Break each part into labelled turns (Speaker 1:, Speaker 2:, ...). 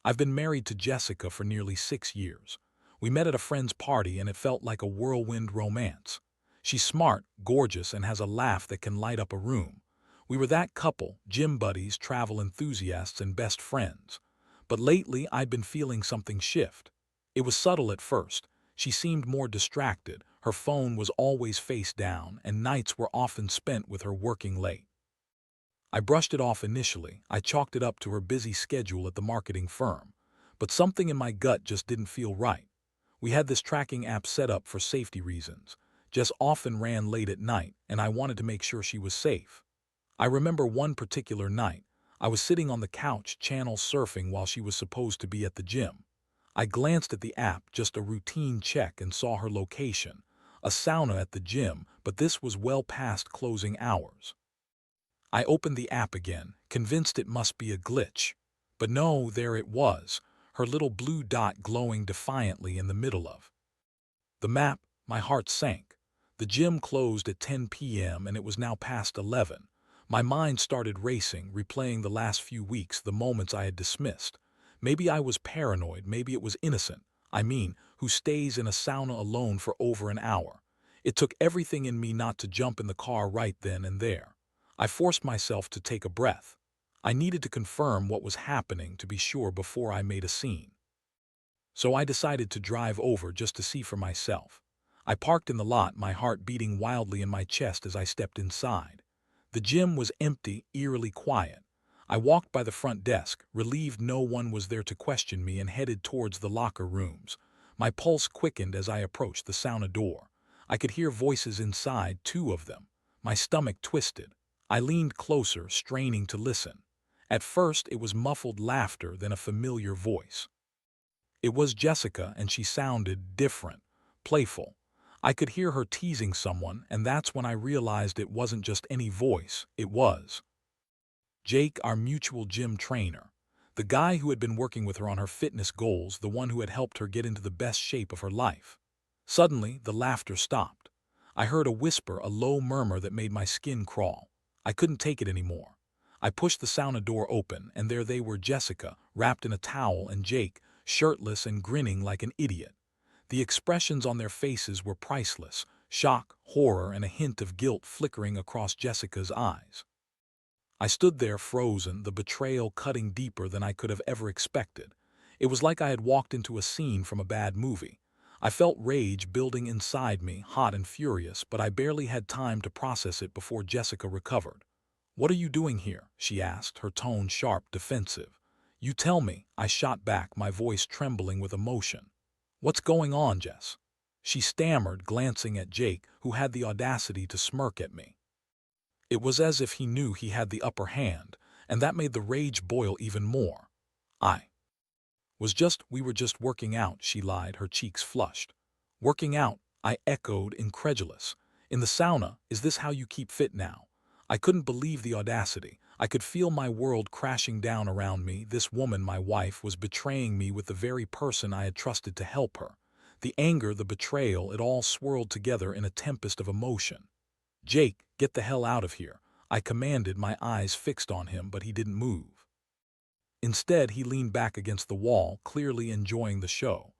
Speaker 1: I've been married to Jessica for nearly 6 years. We met at a friend's party and it felt like a whirlwind romance. She's smart, gorgeous, and has a laugh that can light up a room. We were that couple, gym buddies, travel enthusiasts, and best friends. But lately I'd been feeling something shift. It was subtle at first. She seemed more distracted, her phone was always face down, and nights were often spent with her working late. I brushed it off initially. I chalked it up to her busy schedule at the marketing firm. But something in my gut just didn't feel right. We had this tracking app set up for safety reasons. Jess often ran late at night, and I wanted to make sure she was safe. I remember one particular night. I was sitting on the couch channel surfing while she was supposed to be at the gym. I glanced at the app, just a routine check, and saw her location. A sauna at the gym, but this was well past closing hours. I opened the app again, convinced it must be a glitch. But no, there it was, her little blue dot glowing defiantly in the middle of the map. My heart sank. The gym closed at 10 p.m. and it was now past 11. My mind started racing, replaying the last few weeks, the moments I had dismissed. Maybe I was paranoid, maybe it was innocent. Who stays in a sauna alone for over an hour? It took everything in me not to jump in the car right then and there. I forced myself to take a breath. I needed to confirm what was happening to be sure before I made a scene. So I decided to drive over just to see for myself. I parked in the lot, my heart beating wildly in my chest as I stepped inside. The gym was empty, eerily quiet. I walked by the front desk, relieved no one was there to question me, and headed towards the locker rooms. My pulse quickened as I approached the sauna door. I could hear voices inside, two of them. My stomach twisted. I leaned closer, straining to listen. At first it was muffled laughter, then a familiar voice. It was Jessica, and she sounded different, playful. I could hear her teasing someone, and that's when I realized it wasn't just any voice, it was Jake, our mutual gym trainer. The guy who had been working with her on her fitness goals, the one who had helped her get into the best shape of her life. Suddenly, the laughter stopped. I heard a whisper, a low murmur that made my skin crawl. I couldn't take it anymore. I pushed the sauna door open, and there they were, Jessica, wrapped in a towel, and Jake, shirtless and grinning like an idiot. The expressions on their faces were priceless, shock, horror, and a hint of guilt flickering across Jessica's eyes. I stood there frozen, the betrayal cutting deeper than I could have ever expected. It was like I had walked into a scene from a bad movie. I felt rage building inside me, hot and furious, but I barely had time to process it before Jessica recovered. "What are you doing here?" she asked, her tone sharp, defensive. "You tell me," I shot back, my voice trembling with emotion. "What's going on, Jess?" she stammered, glancing at Jake, who had the audacity to smirk at me. It was as if he knew he had the upper hand, and that made the rage boil even more. We were just working out," she lied, her cheeks flushed. "Working out?" I echoed, incredulous. "In the sauna? Is this how you keep fit now?" I couldn't believe the audacity. I could feel my world crashing down around me. This woman, my wife, was betraying me with the very person I had trusted to help her. The anger, the betrayal, it all swirled together in a tempest of emotion. "Jake, get the hell out of here," I commanded, my eyes fixed on him, but he didn't move. Instead, he leaned back against the wall, clearly enjoying the show.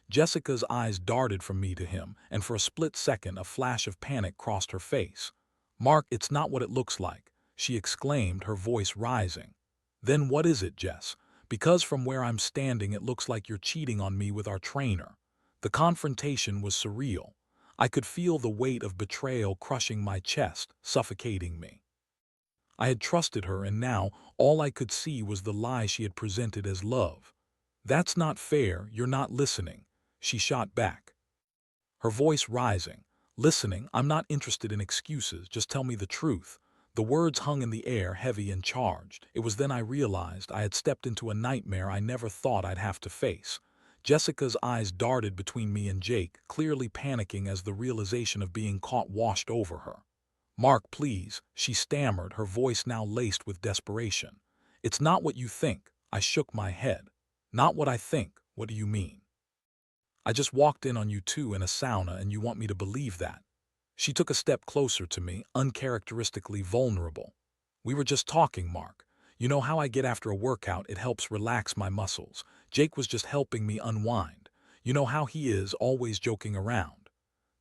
Speaker 1: Jessica's eyes darted from me to him, and for a split second a flash of panic crossed her face. "Mark, it's not what it looks like," she exclaimed, her voice rising. "Then what is it, Jess? Because from where I'm standing it looks like you're cheating on me with our trainer." The confrontation was surreal. I could feel the weight of betrayal crushing my chest, suffocating me. I had trusted her, and now all I could see was the lie she had presented as love. "That's not fair, you're not listening," she shot back, her voice rising. "Listening? I'm not interested in excuses, just tell me the truth." The words hung in the air, heavy and charged. It was then I realized I had stepped into a nightmare I never thought I'd have to face. Jessica's eyes darted between me and Jake, clearly panicking as the realization of being caught washed over her. "Mark, please," she stammered, her voice now laced with desperation. "It's not what you think." I shook my head. "Not what I think? What do you mean?" "I just walked in on you two in a sauna, and you want me to believe that?" She took a step closer to me, uncharacteristically vulnerable. "We were just talking, Mark. You know how I get after a workout, it helps relax my muscles. Jake was just helping me unwind. You know how he is, always joking around.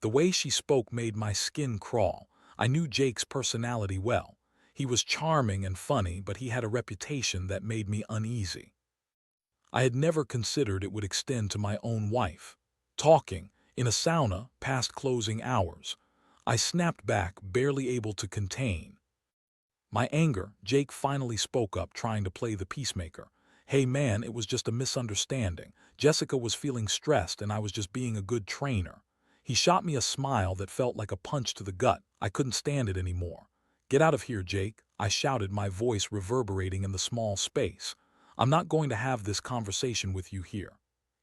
Speaker 1: The way she spoke made my skin crawl. I knew Jake's personality well. He was charming and funny, but he had a reputation that made me uneasy. I had never considered it would extend to my own wife. Talking, in a sauna, past closing hours. I snapped back, barely able to contain my anger. Jake finally spoke up, trying to play the peacemaker. Hey man, it was just a misunderstanding. Jessica was feeling stressed and I was just being a good trainer. He shot me a smile that felt like a punch to the gut. I couldn't stand it anymore. Get out of here, Jake, I shouted, my voice reverberating in the small space. I'm not going to have this conversation with you here.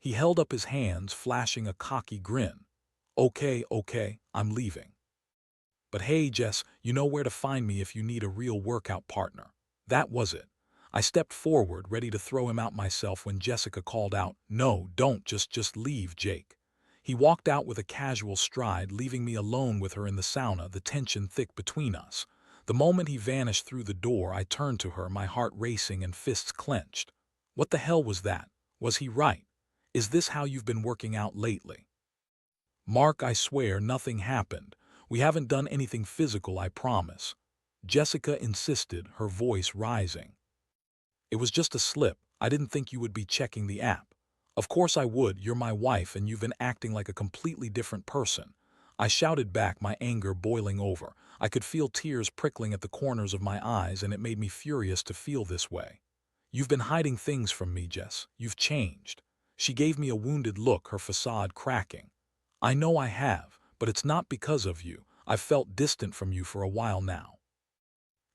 Speaker 1: He held up his hands, flashing a cocky grin. Okay, I'm leaving. But hey, Jess, you know where to find me if you need a real workout partner. That was it. I stepped forward, ready to throw him out myself when Jessica called out, No, don't, just leave, Jake. He walked out with a casual stride, leaving me alone with her in the sauna, the tension thick between us. The moment he vanished through the door, I turned to her, my heart racing and fists clenched. What the hell was that? Was he right? Is this how you've been working out lately? Mark, I swear nothing happened. We haven't done anything physical, I promise. Jessica insisted, her voice rising. It was just a slip. I didn't think you would be checking the app. Of course I would. You're my wife and you've been acting like a completely different person. I shouted back, my anger boiling over. I could feel tears prickling at the corners of my eyes, and it made me furious to feel this way. You've been hiding things from me, Jess. You've changed. She gave me a wounded look, her facade cracking. I know I have, but it's not because of you. I've felt distant from you for a while now.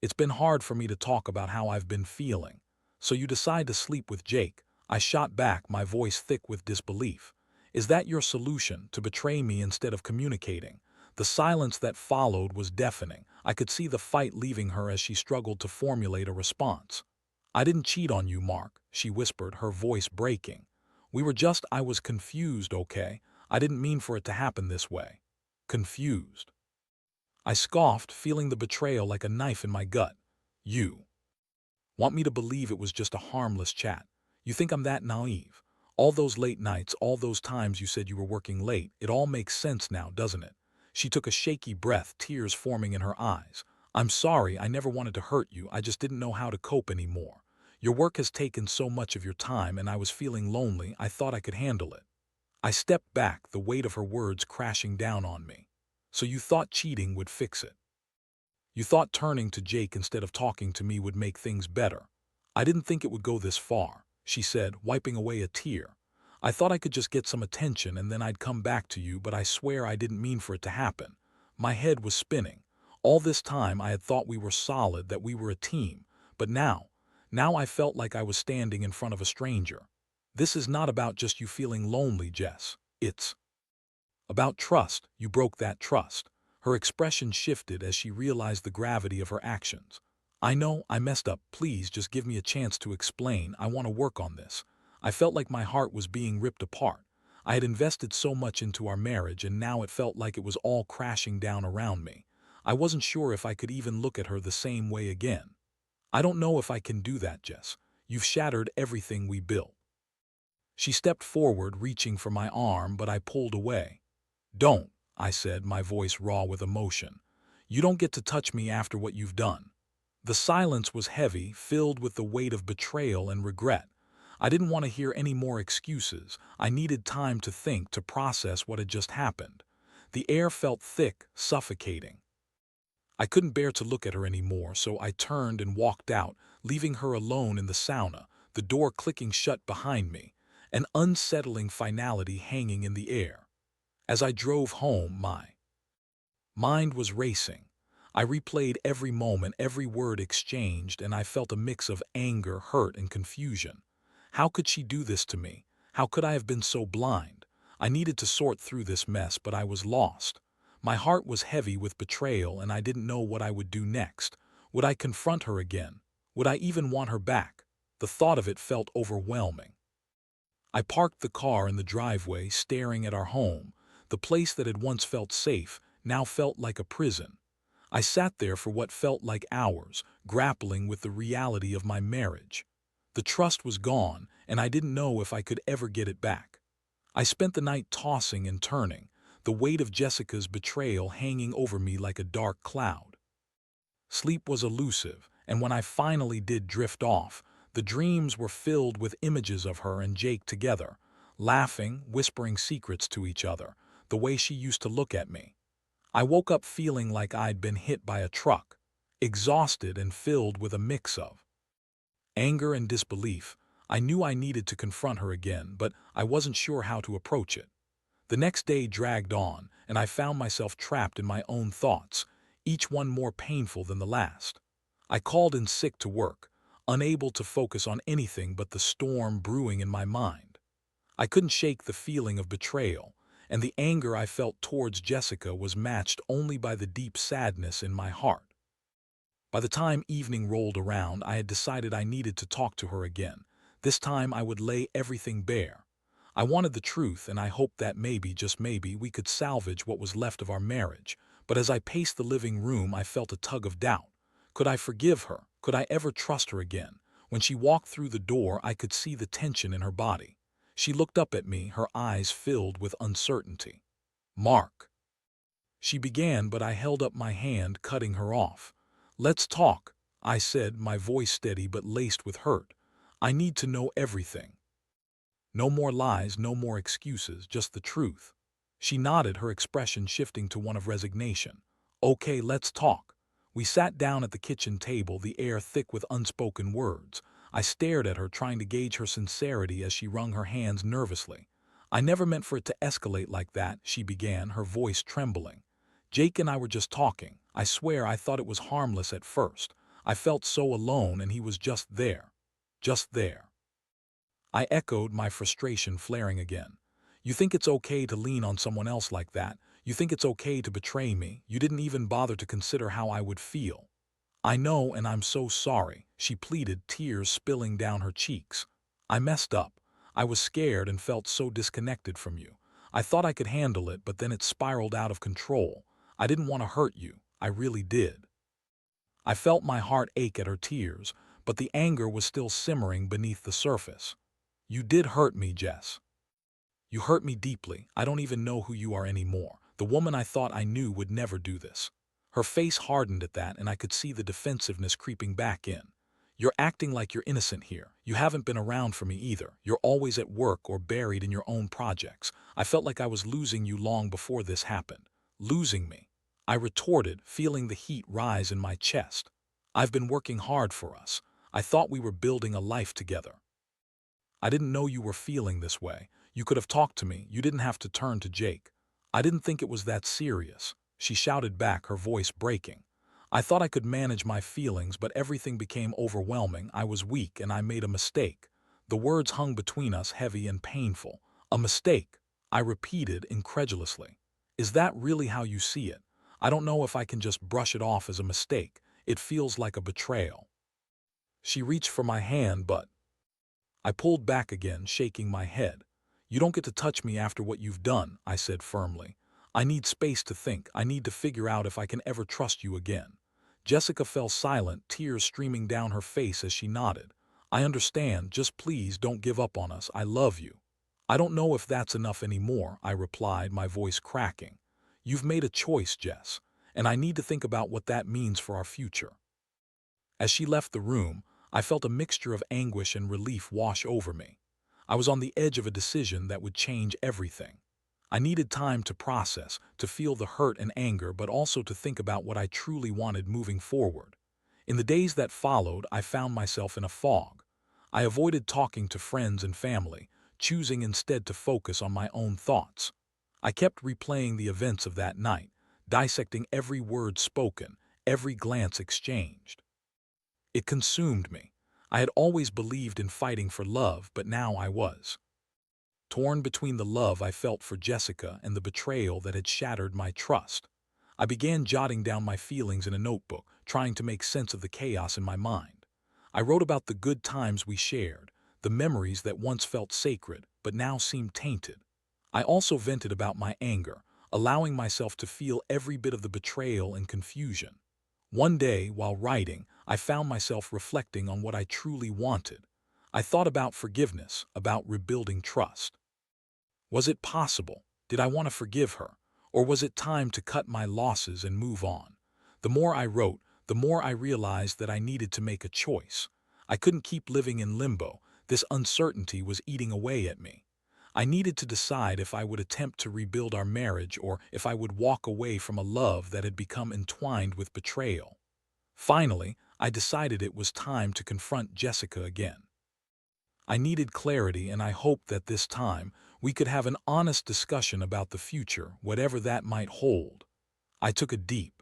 Speaker 1: It's been hard for me to talk about how I've been feeling. So you decide to sleep with Jake. I shot back, my voice thick with disbelief. Is that your solution, to betray me instead of communicating? The silence that followed was deafening. I could see the fight leaving her as she struggled to formulate a response. I didn't cheat on you, Mark, she whispered, her voice breaking. I was confused, okay? I didn't mean for it to happen this way. Confused. I scoffed, feeling the betrayal like a knife in my gut. You want me to believe it was just a harmless chat? You think I'm that naive? All those late nights, all those times you said you were working late, it all makes sense now, doesn't it? She took a shaky breath, tears forming in her eyes. I'm sorry, I never wanted to hurt you, I just didn't know how to cope anymore. Your work has taken so much of your time and I was feeling lonely, I thought I could handle it. I stepped back, the weight of her words crashing down on me. So you thought cheating would fix it? You thought turning to Jake instead of talking to me would make things better? I didn't think it would go this far, she said, wiping away a tear. I thought I could just get some attention and then I'd come back to you, but I swear I didn't mean for it to happen. My head was spinning. All this time I had thought we were solid, that we were a team, but now I felt like I was standing in front of a stranger. This is not about just you feeling lonely, Jess. It's about trust. You broke that trust. Her expression shifted as she realized the gravity of her actions. I know, I messed up. Please just give me a chance to explain. I want to work on this. I felt like my heart was being ripped apart. I had invested so much into our marriage and now it felt like it was all crashing down around me. I wasn't sure if I could even look at her the same way again. I don't know if I can do that, Jess. You've shattered everything we built. She stepped forward, reaching for my arm, but I pulled away. Don't, I said, my voice raw with emotion. You don't get to touch me after what you've done. The silence was heavy, filled with the weight of betrayal and regret. I didn't want to hear any more excuses. I needed time to think, to process what had just happened. The air felt thick, suffocating. I couldn't bear to look at her anymore, so I turned and walked out, leaving her alone in the sauna, the door clicking shut behind me, an unsettling finality hanging in the air. As I drove home, my mind was racing. I replayed every moment, every word exchanged, and I felt a mix of anger, hurt, and confusion. How could she do this to me? How could I have been so blind? I needed to sort through this mess, but I was lost. My heart was heavy with betrayal, and I didn't know what I would do next. Would I confront her again? Would I even want her back? The thought of it felt overwhelming. I parked the car in the driveway, staring at our home. The place that had once felt safe now felt like a prison. I sat there for what felt like hours, grappling with the reality of my marriage. The trust was gone, and I didn't know if I could ever get it back. I spent the night tossing and turning, the weight of Jessica's betrayal hanging over me like a dark cloud. Sleep was elusive, and when I finally did drift off, the dreams were filled with images of her and Jake together, laughing, whispering secrets to each other, the way she used to look at me. I woke up feeling like I'd been hit by a truck, exhausted and filled with a mix of anger and disbelief. I knew I needed to confront her again, but I wasn't sure how to approach it. The next day dragged on, and I found myself trapped in my own thoughts, each one more painful than the last. I called in sick to work, unable to focus on anything but the storm brewing in my mind. I couldn't shake the feeling of betrayal, and the anger I felt towards Jessica was matched only by the deep sadness in my heart. By the time evening rolled around, I had decided I needed to talk to her again. This time I would lay everything bare. I wanted the truth, and I hoped that maybe, just maybe, we could salvage what was left of our marriage. But as I paced the living room, I felt a tug of doubt. Could I forgive her? Could I ever trust her again? When she walked through the door, I could see the tension in her body. She looked up at me, her eyes filled with uncertainty. "Mark," she began, but I held up my hand, cutting her off. "Let's talk," I said, my voice steady but laced with hurt. "I need to know everything. No more lies, no more excuses, just the truth." She nodded, her expression shifting to one of resignation. "Okay, let's talk." We sat down at the kitchen table, the air thick with unspoken words. I stared at her, trying to gauge her sincerity as she wrung her hands nervously. "I never meant for it to escalate like that," she began, her voice trembling. "Jake and I were just talking. I swear I thought it was harmless at first. I felt so alone, and he was just there. Just there." I echoed, my frustration flaring again. "You think it's okay to lean on someone else like that? You think it's okay to betray me? You didn't even bother to consider how I would feel." "I know, and I'm so sorry," she pleaded, tears spilling down her cheeks. "I messed up. I was scared and felt so disconnected from you. I thought I could handle it, but then it spiraled out of control. I didn't want to hurt you. I really did." I felt my heart ache at her tears, but the anger was still simmering beneath the surface. "You did hurt me, Jess. You hurt me deeply. I don't even know who you are anymore. The woman I thought I knew would never do this." Her face hardened at that, and I could see the defensiveness creeping back in. "You're acting like you're innocent here. You haven't been around for me either. You're always at work or buried in your own projects. I felt like I was losing you long before this happened." "Losing me?" I retorted, feeling the heat rise in my chest. "I've been working hard for us. I thought we were building a life together. I didn't know you were feeling this way. You could have talked to me. You didn't have to turn to Jake." "I didn't think it was that serious," she shouted back, her voice breaking. "I thought I could manage my feelings, but everything became overwhelming. I was weak, and I made a mistake." The words hung between us, heavy and painful. "A mistake," I repeated incredulously. "Is that really how you see it? I don't know if I can just brush it off as a mistake. It feels like a betrayal." She reached for my hand, but I pulled back again, shaking my head. "You don't get to touch me after what you've done," I said firmly. "I need space to think. I need to figure out if I can ever trust you again." Jessica fell silent, tears streaming down her face as she nodded. "I understand. Just please don't give up on us. I love you." "I don't know if that's enough anymore," I replied, my voice cracking. "You've made a choice, Jess, and I need to think about what that means for our future." As she left the room, I felt a mixture of anguish and relief wash over me. I was on the edge of a decision that would change everything. I needed time to process, to feel the hurt and anger, but also to think about what I truly wanted moving forward. In the days that followed, I found myself in a fog. I avoided talking to friends and family, choosing instead to focus on my own thoughts. I kept replaying the events of that night, dissecting every word spoken, every glance exchanged. It consumed me. I had always believed in fighting for love, but now I was torn between the love I felt for Jessica and the betrayal that had shattered my trust. I began jotting down my feelings in a notebook, trying to make sense of the chaos in my mind. I wrote about the good times we shared, the memories that once felt sacred but now seemed tainted. I also vented about my anger, allowing myself to feel every bit of the betrayal and confusion. One day, while writing, I found myself reflecting on what I truly wanted. I thought about forgiveness, about rebuilding trust. Was it possible? Did I want to forgive her? Or was it time to cut my losses and move on? The more I wrote, the more I realized that I needed to make a choice. I couldn't keep living in limbo. This uncertainty was eating away at me. I needed to decide if I would attempt to rebuild our marriage or if I would walk away from a love that had become entwined with betrayal. Finally, I decided it was time to confront Jessica again. I needed clarity, and I hoped that this time we could have an honest discussion about the future, whatever that might hold. I took a deep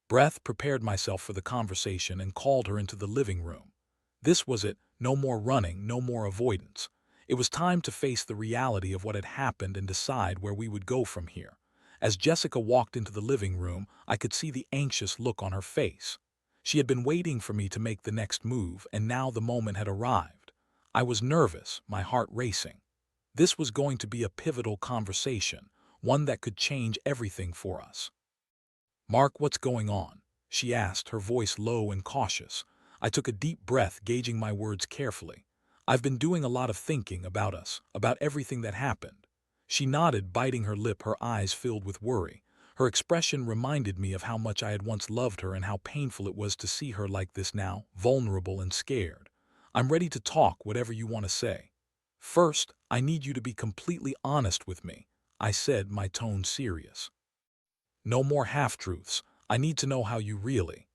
Speaker 1: breath, prepared myself for the conversation, and called her into the living room. This was it. No more running, no more avoidance. It was time to face the reality of what had happened and decide where we would go from here. As Jessica walked into the living room, I could see the anxious look on her face. She had been waiting for me to make the next move, and now the moment had arrived. I was nervous, my heart racing. This was going to be a pivotal conversation, one that could change everything for us. "Mark, what's going on?" she asked, her voice low and cautious. I took a deep breath, gauging my words carefully. "I've been doing a lot of thinking about us, about everything that happened." She nodded, biting her lip, her eyes filled with worry. Her expression reminded me of how much I had once loved her and how painful it was to see her like this now, vulnerable and scared. "I'm ready to talk, whatever you want to say." "First, I need you to be completely honest with me," I said, my tone serious. "No more half-truths. I need to know how you really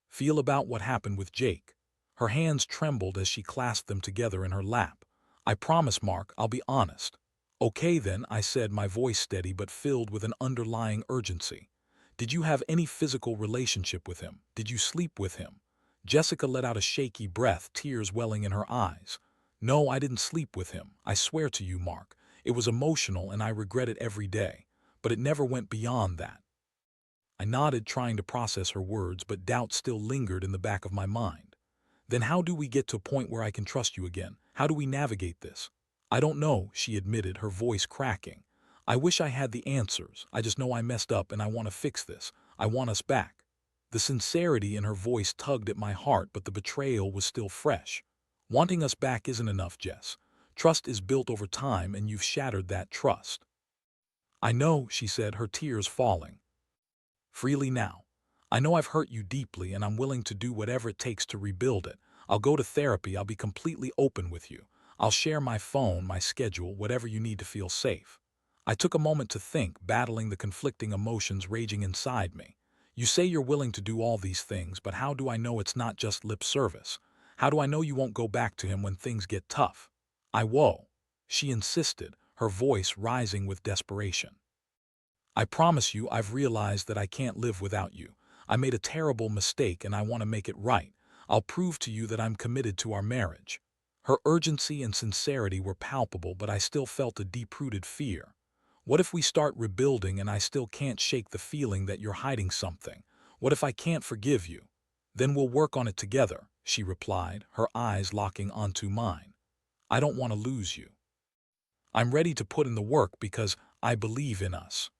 Speaker 1: feel about what happened with Jake." Her hands trembled as she clasped them together in her lap. "I promise, Mark, I'll be honest." "Okay then," I said, my voice steady but filled with an underlying urgency. "Did you have any physical relationship with him? Did you sleep with him?" Jessica let out a shaky breath, tears welling in her eyes. "No, I didn't sleep with him. I swear to you, Mark. It was emotional and I regret it every day. But it never went beyond that." I nodded, trying to process her words, but doubt still lingered in the back of my mind. "Then how do we get to a point where I can trust you again? How do we navigate this?" "I don't know," she admitted, her voice cracking. "I wish I had the answers. I just know I messed up and I want to fix this. I want us back." The sincerity in her voice tugged at my heart, but the betrayal was still fresh. "Wanting us back isn't enough, Jess. Trust is built over time, and you've shattered that trust." "I know," she said, her tears falling freely now. "I know I've hurt you deeply, and I'm willing to do whatever it takes to rebuild it. I'll go to therapy. I'll be completely open with you. I'll share my phone, my schedule, whatever you need to feel safe." I took a moment to think, battling the conflicting emotions raging inside me. "You say you're willing to do all these things, but how do I know it's not just lip service? How do I know you won't go back to him when things get tough?" "Whoa," she insisted, her voice rising with desperation. "I promise you, I've realized that I can't live without you. I made a terrible mistake and I want to make it right. I'll prove to you that I'm committed to our marriage." Her urgency and sincerity were palpable, but I still felt a deep-rooted fear. "What if we start rebuilding and I still can't shake the feeling that you're hiding something? What if I can't forgive you?" "Then we'll work on it together," she replied, her eyes locking onto mine. "I don't want to lose you. I'm ready to put in the work because I believe in us.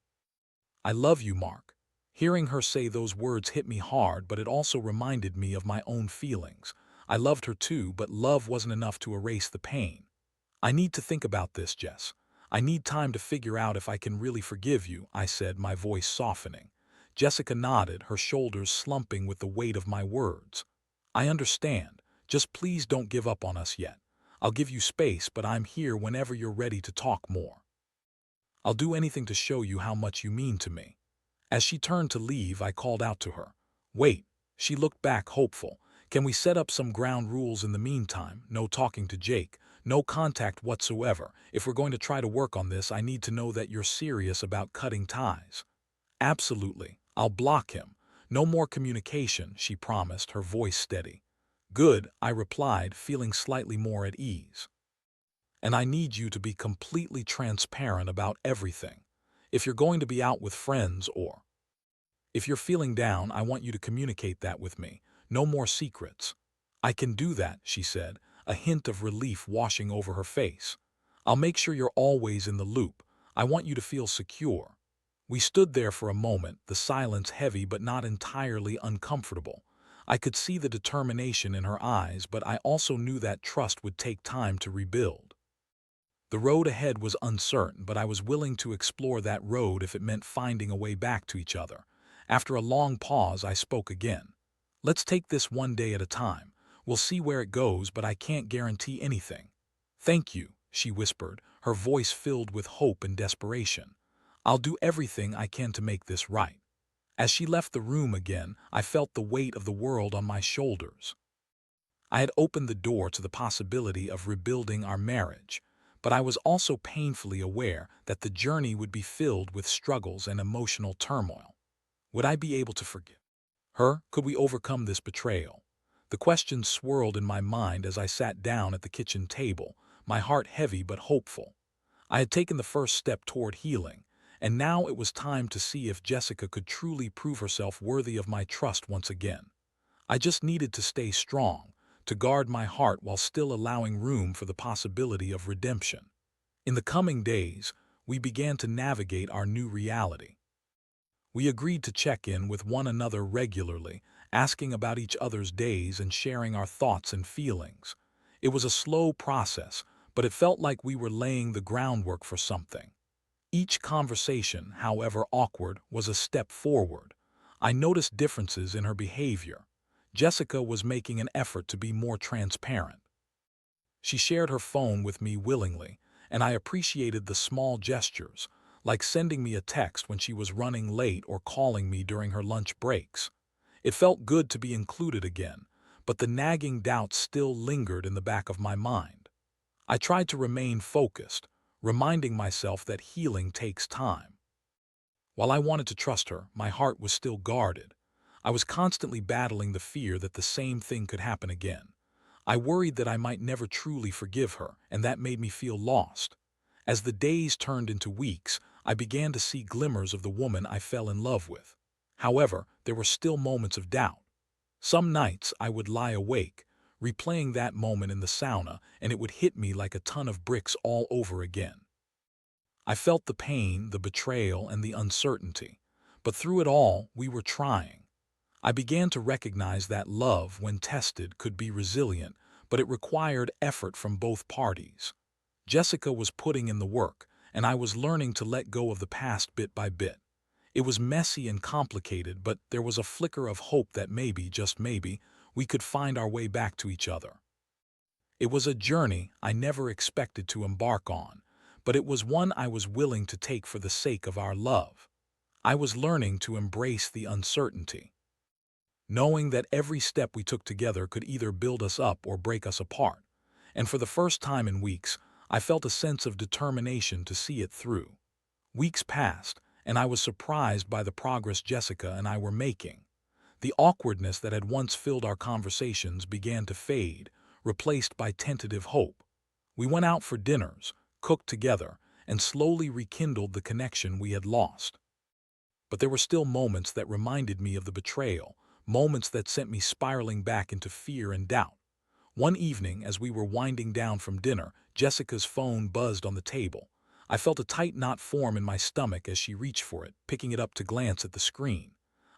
Speaker 1: I love you, Mark." Hearing her say those words hit me hard, but it also reminded me of my own feelings. I loved her too, but love wasn't enough to erase the pain. "I need to think about this, Jess. I need time to figure out if I can really forgive you," I said, my voice softening. Jessica nodded, her shoulders slumping with the weight of my words. "I understand. Just please don't give up on us yet. I'll give you space, but I'm here whenever you're ready to talk more. I'll do anything to show you how much you mean to me." As she turned to leave, I called out to her. "Wait." She looked back, hopeful. "Can we set up some ground rules in the meantime? No talking to Jake. No contact whatsoever. If we're going to try to work on this, I need to know that you're serious about cutting ties." "Absolutely. I'll block him. No more communication," she promised, her voice steady. "Good," I replied, feeling slightly more at ease. "And I need you to be completely transparent about everything. If you're going to be out with friends or if you're feeling down, I want you to communicate that with me. No more secrets." "I can do that," she said, a hint of relief washing over her face. "I'll make sure you're always in the loop. I want you to feel secure." We stood there for a moment, the silence heavy but not entirely uncomfortable. I could see the determination in her eyes, but I also knew that trust would take time to rebuild. The road ahead was uncertain, but I was willing to explore that road if it meant finding a way back to each other. After a long pause, I spoke again. Let's take this one day at a time. We'll see where it goes, but I can't guarantee anything. Thank you, she whispered, her voice filled with hope and desperation. I'll do everything I can to make this right. As she left the room again, I felt the weight of the world on my shoulders. I had opened the door to the possibility of rebuilding our marriage, but I was also painfully aware that the journey would be filled with struggles and emotional turmoil. Would I be able to forgive her? Could we overcome this betrayal? The questions swirled in my mind as I sat down at the kitchen table, my heart heavy but hopeful. I had taken the first step toward healing, and now it was time to see if Jessica could truly prove herself worthy of my trust once again. I just needed to stay strong, to guard my heart while still allowing room for the possibility of redemption. In the coming days, we began to navigate our new reality. We agreed to check in with one another regularly, asking about each other's days and sharing our thoughts and feelings. It was a slow process, but it felt like we were laying the groundwork for something. Each conversation, however awkward, was a step forward. I noticed differences in her behavior. Jessica was making an effort to be more transparent. She shared her phone with me willingly, and I appreciated the small gestures, like sending me a text when she was running late or calling me during her lunch breaks. It felt good to be included again, but the nagging doubts still lingered in the back of my mind. I tried to remain focused, reminding myself that healing takes time. While I wanted to trust her, my heart was still guarded. I was constantly battling the fear that the same thing could happen again. I worried that I might never truly forgive her, and that made me feel lost. As the days turned into weeks, I began to see glimmers of the woman I fell in love with. However, there were still moments of doubt. Some nights I would lie awake, replaying that moment in the sauna, and it would hit me like a ton of bricks all over again. I felt the pain, the betrayal, and the uncertainty. But through it all, we were trying. I began to recognize that love, when tested, could be resilient, but it required effort from both parties. Jessica was putting in the work, and I was learning to let go of the past bit by bit. It was messy and complicated, but there was a flicker of hope that maybe, just maybe, we could find our way back to each other. It was a journey I never expected to embark on, but it was one I was willing to take for the sake of our love. I was learning to embrace the uncertainty, knowing that every step we took together could either build us up or break us apart. And for the first time in weeks, I felt a sense of determination to see it through. Weeks passed, and I was surprised by the progress Jessica and I were making. The awkwardness that had once filled our conversations began to fade, replaced by tentative hope. We went out for dinners, cooked together, and slowly rekindled the connection we had lost. But there were still moments that reminded me of the betrayal, moments that sent me spiraling back into fear and doubt. One evening, as we were winding down from dinner, Jessica's phone buzzed on the table. I felt a tight knot form in my stomach as she reached for it, picking it up to glance at the screen.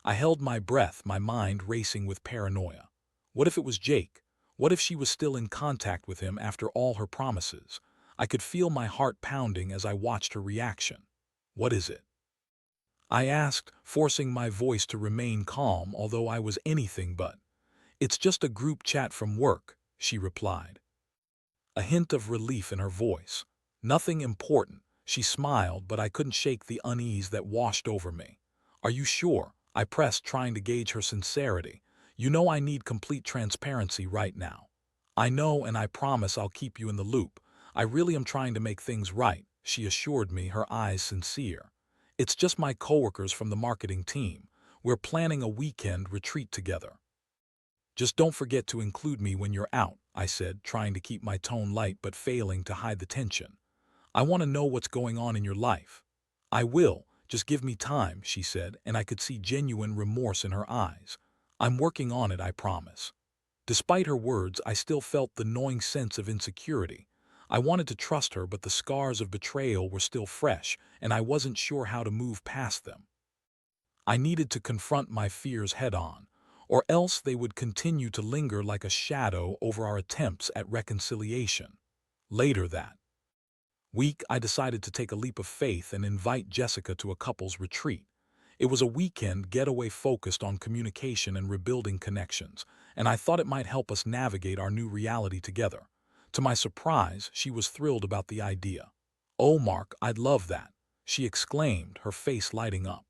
Speaker 1: I held my breath, my mind racing with paranoia. What if it was Jake? What if she was still in contact with him after all her promises? I could feel my heart pounding as I watched her reaction. What is it? I asked, forcing my voice to remain calm, although I was anything but. It's just a group chat from work, she replied, a hint of relief in her voice. Nothing important. She smiled, but I couldn't shake the unease that washed over me. Are you sure? I pressed, trying to gauge her sincerity. You know I need complete transparency right now. I know, and I promise I'll keep you in the loop. I really am trying to make things right, she assured me, her eyes sincere. It's just my coworkers from the marketing team. We're planning a weekend retreat together. Just don't forget to include me when you're out, I said, trying to keep my tone light but failing to hide the tension. I want to know what's going on in your life. I will, just give me time, she said, and I could see genuine remorse in her eyes. I'm working on it, I promise. Despite her words, I still felt the gnawing sense of insecurity. I wanted to trust her, but the scars of betrayal were still fresh, and I wasn't sure how to move past them. I needed to confront my fears head-on, or else they would continue to linger like a shadow over our attempts at reconciliation. Later that week, I decided to take a leap of faith and invite Jessica to a couple's retreat. It was a weekend getaway focused on communication and rebuilding connections, and I thought it might help us navigate our new reality together. To my surprise, she was thrilled about the idea. "Oh, Mark, I'd love that," she exclaimed, her face lighting up.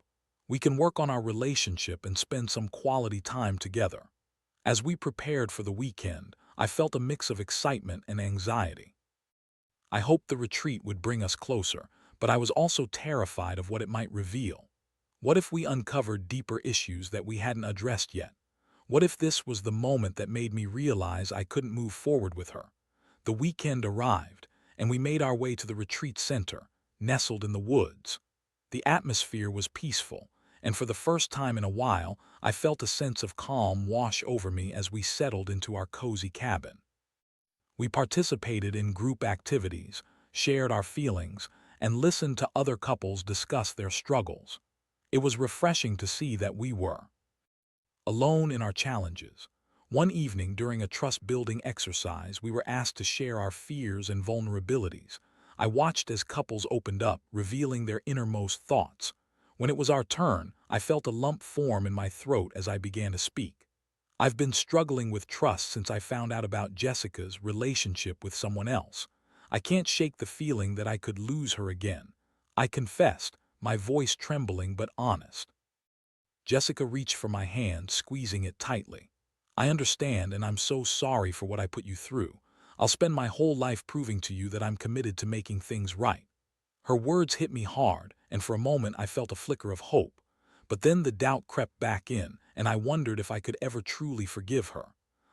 Speaker 1: "We can work on our relationship and spend some quality time together." As we prepared for the weekend, I felt a mix of excitement and anxiety. I hoped the retreat would bring us closer, but I was also terrified of what it might reveal. What if we uncovered deeper issues that we hadn't addressed yet? What if this was the moment that made me realize I couldn't move forward with her? The weekend arrived, and we made our way to the retreat center, nestled in the woods. The atmosphere was peaceful, and for the first time in a while, I felt a sense of calm wash over me as we settled into our cozy cabin. We participated in group activities, shared our feelings, and listened to other couples discuss their struggles. It was refreshing to see that we were alone in our challenges. One evening during a trust-building exercise, we were asked to share our fears and vulnerabilities. I watched as couples opened up, revealing their innermost thoughts. When it was our turn, I felt a lump form in my throat as I began to speak. "I've been struggling with trust since I found out about Jessica's relationship with someone else. I can't shake the feeling that I could lose her again," I confessed, my voice trembling but honest. Jessica reached for my hand, squeezing it tightly. "I understand, and I'm so sorry for what I put you through. I'll spend my whole life proving to you that I'm committed to making things right." Her words hit me hard, and for a moment I felt a flicker of hope. But then the doubt crept back in, and I wondered if I could ever truly forgive her.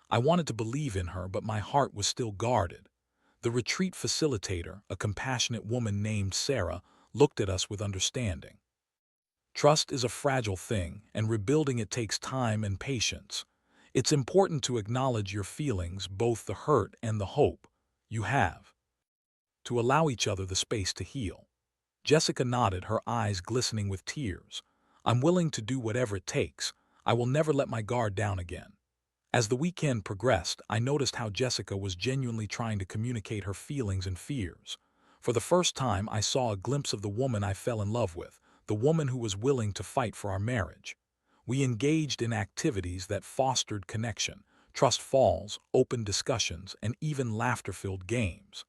Speaker 1: I wanted to believe in her, but my heart was still guarded. The retreat facilitator, a compassionate woman named Sarah, looked at us with understanding. "Trust is a fragile thing, and rebuilding it takes time and patience. It's important to acknowledge your feelings, both the hurt and the hope you have, to allow each other the space to heal." Jessica nodded, her eyes glistening with tears. "I'm willing to do whatever it takes. I will never let my guard down again." As the weekend progressed, I noticed how Jessica was genuinely trying to communicate her feelings and fears. For the first time, I saw a glimpse of the woman I fell in love with, the woman who was willing to fight for our marriage. We engaged in activities that fostered connection, trust falls, open discussions, and even laughter-filled games.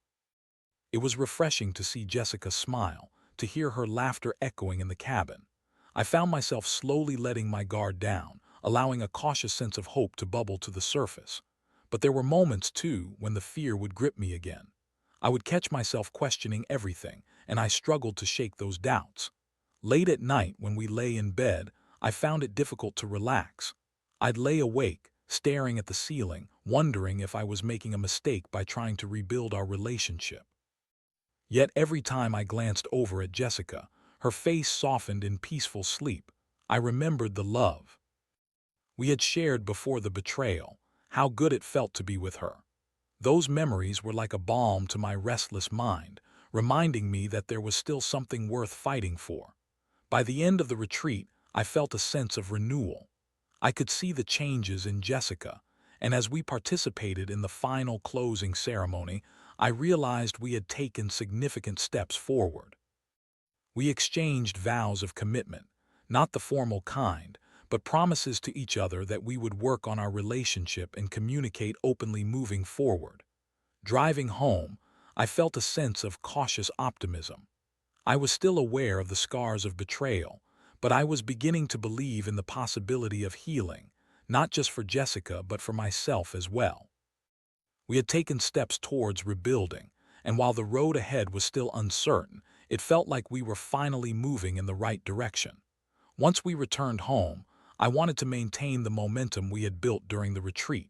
Speaker 1: It was refreshing to see Jessica smile, to hear her laughter echoing in the cabin. I found myself slowly letting my guard down, allowing a cautious sense of hope to bubble to the surface. But there were moments, too, when the fear would grip me again. I would catch myself questioning everything, and I struggled to shake those doubts. Late at night, when we lay in bed, I found it difficult to relax. I'd lay awake, staring at the ceiling, wondering if I was making a mistake by trying to rebuild our relationship. Yet every time I glanced over at Jessica, her face softened in peaceful sleep. I remembered the love we had shared before the betrayal, how good it felt to be with her. Those memories were like a balm to my restless mind, reminding me that there was still something worth fighting for. By the end of the retreat, I felt a sense of renewal. I could see the changes in Jessica, and as we participated in the final closing ceremony, I realized we had taken significant steps forward. We exchanged vows of commitment, not the formal kind, but promises to each other that we would work on our relationship and communicate openly moving forward. Driving home, I felt a sense of cautious optimism. I was still aware of the scars of betrayal, but I was beginning to believe in the possibility of healing, not just for Jessica but for myself as well. We had taken steps towards rebuilding, and while the road ahead was still uncertain, it felt like we were finally moving in the right direction. Once we returned home, I wanted to maintain the momentum we had built during the retreat.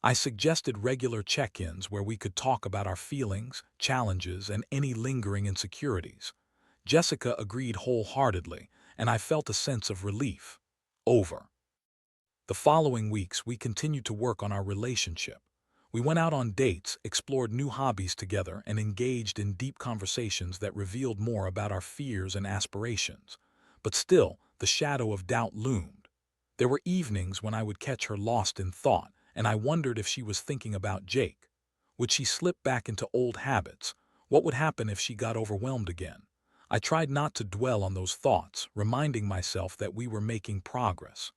Speaker 1: I suggested regular check-ins where we could talk about our feelings, challenges, and any lingering insecurities. Jessica agreed wholeheartedly, and I felt a sense of relief. Over the following weeks, we continued to work on our relationship. We went out on dates, explored new hobbies together, and engaged in deep conversations that revealed more about our fears and aspirations. But still, the shadow of doubt loomed. There were evenings when I would catch her lost in thought, and I wondered if she was thinking about Jake. Would she slip back into old habits? What would happen if she got overwhelmed again? I tried not to dwell on those thoughts, reminding myself that we were making progress.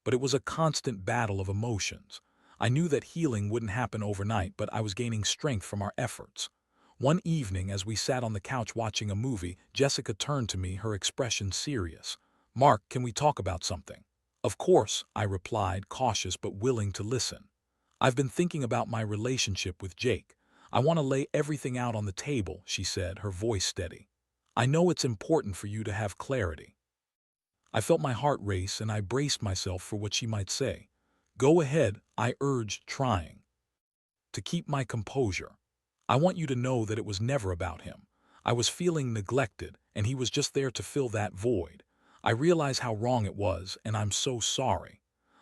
Speaker 1: But it was a constant battle of emotions. I knew that healing wouldn't happen overnight, but I was gaining strength from our efforts. One evening, as we sat on the couch watching a movie, Jessica turned to me, her expression serious. "Mark, can we talk about something?" "Of course," I replied, cautious but willing to listen. "I've been thinking about my relationship with Jake. I want to lay everything out on the table," she said, her voice steady. "I know it's important for you to have clarity." I felt my heart race and I braced myself for what she might say. "Go ahead," I urged, trying to keep my composure. "I want you to know that it was never about him. I was feeling neglected, and he was just there to fill that void. I realize how wrong it was, and I'm so sorry.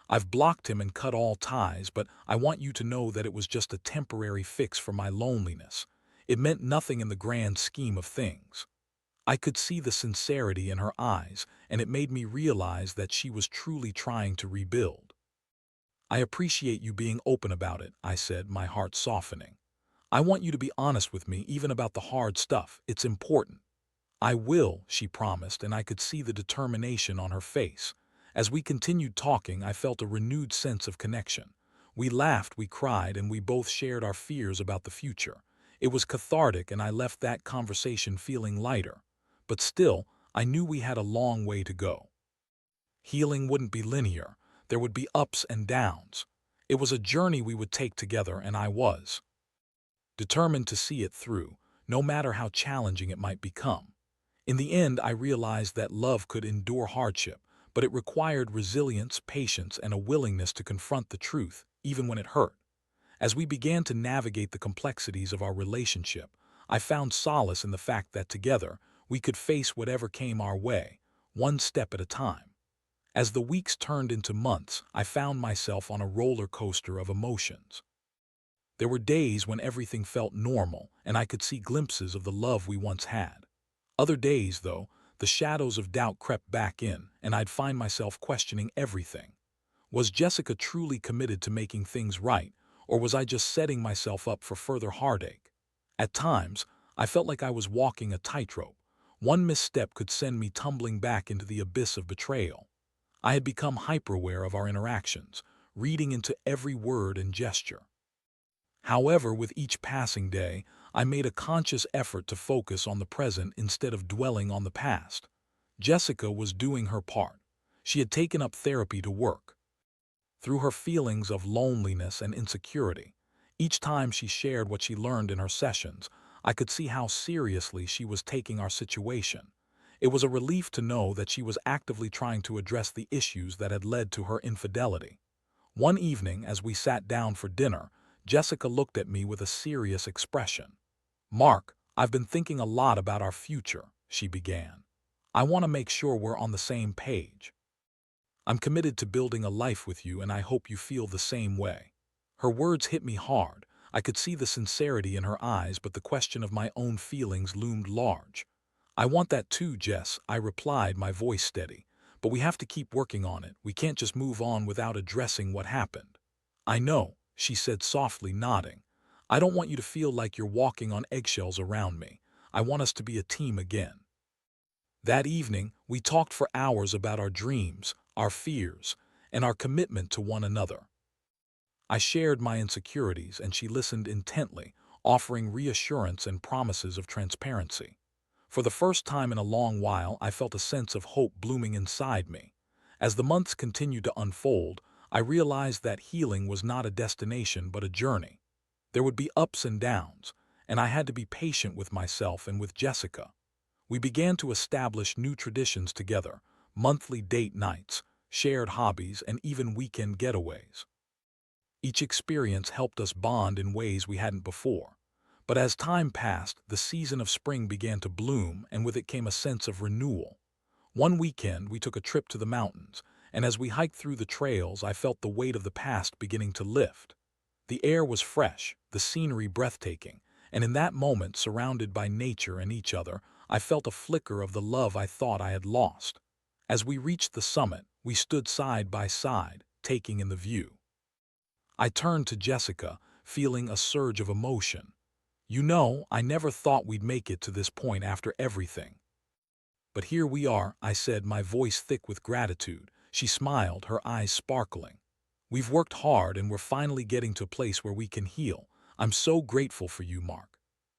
Speaker 1: I've blocked him and cut all ties, but I want you to know that it was just a temporary fix for my loneliness. It meant nothing in the grand scheme of things." I could see the sincerity in her eyes, and it made me realize that she was truly trying to rebuild. "I appreciate you being open about it," I said, my heart softening. "I want you to be honest with me, even about the hard stuff. It's important." "I will," she promised, and I could see the determination on her face. As we continued talking, I felt a renewed sense of connection. We laughed, we cried, and we both shared our fears about the future. It was cathartic, and I left that conversation feeling lighter. But still, I knew we had a long way to go. Healing wouldn't be linear. There would be ups and downs. It was a journey we would take together, and I was determined to see it through, no matter how challenging it might become. In the end, I realized that love could endure hardship, but it required resilience, patience, and a willingness to confront the truth, even when it hurt. As we began to navigate the complexities of our relationship, I found solace in the fact that together, we could face whatever came our way, one step at a time. As the weeks turned into months, I found myself on a roller coaster of emotions. There were days when everything felt normal, and I could see glimpses of the love we once had. Other days, though, the shadows of doubt crept back in, and I'd find myself questioning everything. Was Jessica truly committed to making things right, or was I just setting myself up for further heartache? At times, I felt like I was walking a tightrope. One misstep could send me tumbling back into the abyss of betrayal. I had become hyper-aware of our interactions, reading into every word and gesture. However, with each passing day, I made a conscious effort to focus on the present instead of dwelling on the past. Jessica was doing her part. She had taken up therapy to work through her feelings of loneliness and insecurity. Each time she shared what she learned in her sessions, I could see how seriously she was taking our situation. It was a relief to know that she was actively trying to address the issues that had led to her infidelity. One evening, as we sat down for dinner, Jessica looked at me with a serious expression. "Mark, I've been thinking a lot about our future," she began. "I want to make sure we're on the same page. I'm committed to building a life with you, and I hope you feel the same way." Her words hit me hard. I could see the sincerity in her eyes, but the question of my own feelings loomed large. "I want that too, Jess," I replied, my voice steady. "But we have to keep working on it. We can't just move on without addressing what happened." "I know," she said softly, nodding. "I don't want you to feel like you're walking on eggshells around me. I want us to be a team again." That evening, we talked for hours about our dreams, our fears, and our commitment to one another. I shared my insecurities, and she listened intently, offering reassurance and promises of transparency. For the first time in a long while, I felt a sense of hope blooming inside me. As the months continued to unfold, I realized that healing was not a destination but a journey. There would be ups and downs, and I had to be patient with myself and with Jessica. We began to establish new traditions together, monthly date nights, shared hobbies, and even weekend getaways. Each experience helped us bond in ways we hadn't before. But as time passed, the season of spring began to bloom, and with it came a sense of renewal. One weekend, we took a trip to the mountains, and as we hiked through the trails, I felt the weight of the past beginning to lift. The air was fresh, the scenery breathtaking, and in that moment, surrounded by nature and each other, I felt a flicker of the love I thought I had lost. As we reached the summit, we stood side by side, taking in the view. I turned to Jessica, feeling a surge of emotion. You know, I never thought we'd make it to this point after everything. But here we are, I said, my voice thick with gratitude. She smiled, her eyes sparkling. We've worked hard and we're finally getting to a place where we can heal. I'm so grateful for you, Mark.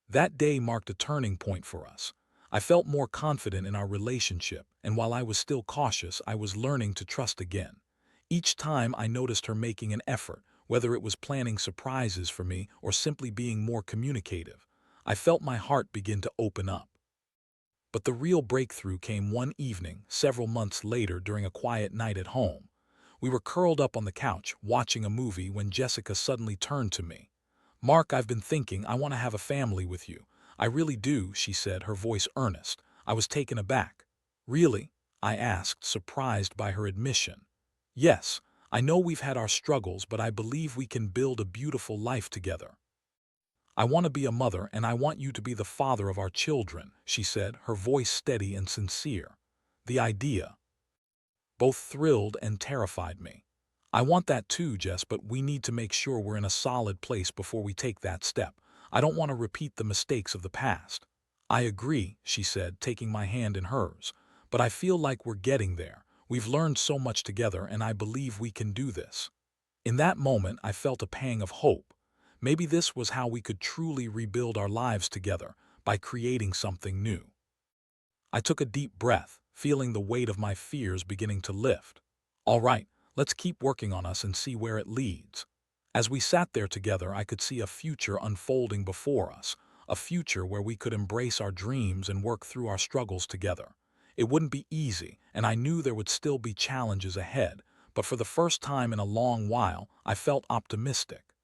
Speaker 1: That day marked a turning point for us. I felt more confident in our relationship, and while I was still cautious, I was learning to trust again. Each time I noticed her making an effort, whether it was planning surprises for me or simply being more communicative, I felt my heart begin to open up. But the real breakthrough came one evening, several months later during a quiet night at home. We were curled up on the couch, watching a movie when Jessica suddenly turned to me. Mark, I've been thinking I want to have a family with you. I really do, she said, her voice earnest. I was taken aback. Really? I asked, surprised by her admission. Yes, I know we've had our struggles, but I believe we can build a beautiful life together. I want to be a mother, and I want you to be the father of our children, she said, her voice steady and sincere. The idea both thrilled and terrified me. I want that too, Jess, but we need to make sure we're in a solid place before we take that step. I don't want to repeat the mistakes of the past. I agree, she said, taking my hand in hers. But I feel like we're getting there. We've learned so much together, and I believe we can do this. In that moment, I felt a pang of hope. Maybe this was how we could truly rebuild our lives together, by creating something new. I took a deep breath, feeling the weight of my fears beginning to lift. All right, let's keep working on us and see where it leads. As we sat there together, I could see a future unfolding before us, a future where we could embrace our dreams and work through our struggles together. It wouldn't be easy, and I knew there would still be challenges ahead, but for the first time in a long while, I felt optimistic.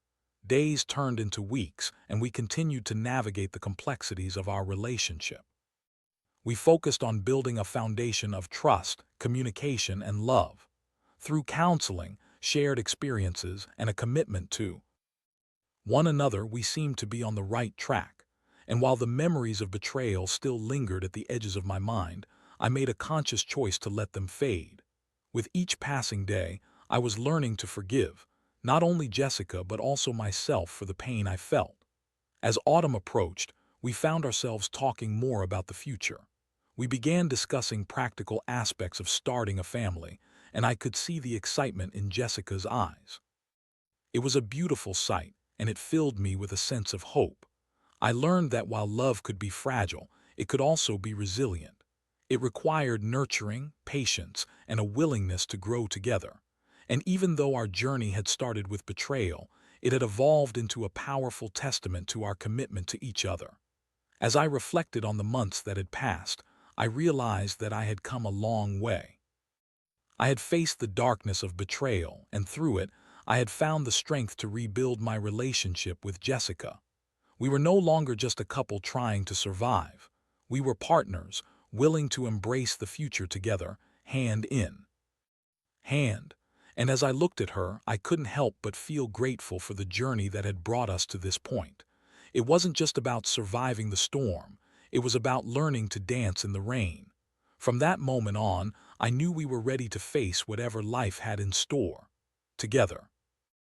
Speaker 1: Days turned into weeks, and we continued to navigate the complexities of our relationship. We focused on building a foundation of trust, communication, and love. Through counseling, shared experiences, and a commitment to one another, we seemed to be on the right track. And while the memories of betrayal still lingered at the edges of my mind, I made a conscious choice to let them fade. With each passing day, I was learning to forgive, not only Jessica but also myself for the pain I felt. As autumn approached, we found ourselves talking more about the future. We began discussing practical aspects of starting a family, and I could see the excitement in Jessica's eyes. It was a beautiful sight, and it filled me with a sense of hope. I learned that while love could be fragile, it could also be resilient. It required nurturing, patience, and a willingness to grow together. And even though our journey had started with betrayal, it had evolved into a powerful testament to our commitment to each other. As I reflected on the months that had passed, I realized that I had come a long way. I had faced the darkness of betrayal, and through it, I had found the strength to rebuild my relationship with Jessica. We were no longer just a couple trying to survive. We were partners, willing to embrace the future together, hand in hand. And as I looked at her, I couldn't help but feel grateful for the journey that had brought us to this point. It wasn't just about surviving the storm, it was about learning to dance in the rain. From that moment on, I knew we were ready to face whatever life had in store together.